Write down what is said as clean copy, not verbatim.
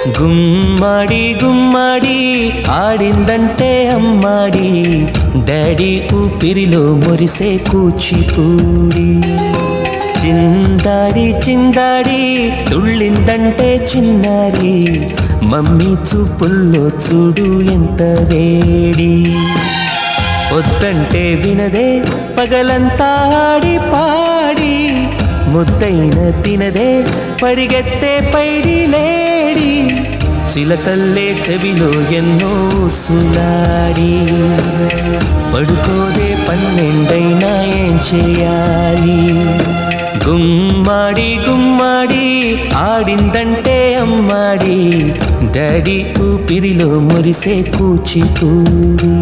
గుమ్మడి గుమ్మడి ఆడిందంటే అమ్మాడి, daddy ఊపిరిలో మురిసే కూచిపూడి. చిందాడి చిందాడి తుళ్ళిందంటే చిన్నారి, మమ్మీ చూపుల్లో చూడు ఎంత వేడి. వద్దంటే వినదే పగలంతా ఆడి పాడి, ముద్దైన తినదే పరిగెత్తే పైడి లేడి. చిలకల్లే చెవిలో ఎన్నో సులాడి, పడుకోదే పన్నెండైనా ఏం చేయాలి. గుమ్మాడి గుమ్మాడి ఆడిందంటే అమ్మాడి, డాడీ ఊపిరిలో మురిసే కూచిపూడి.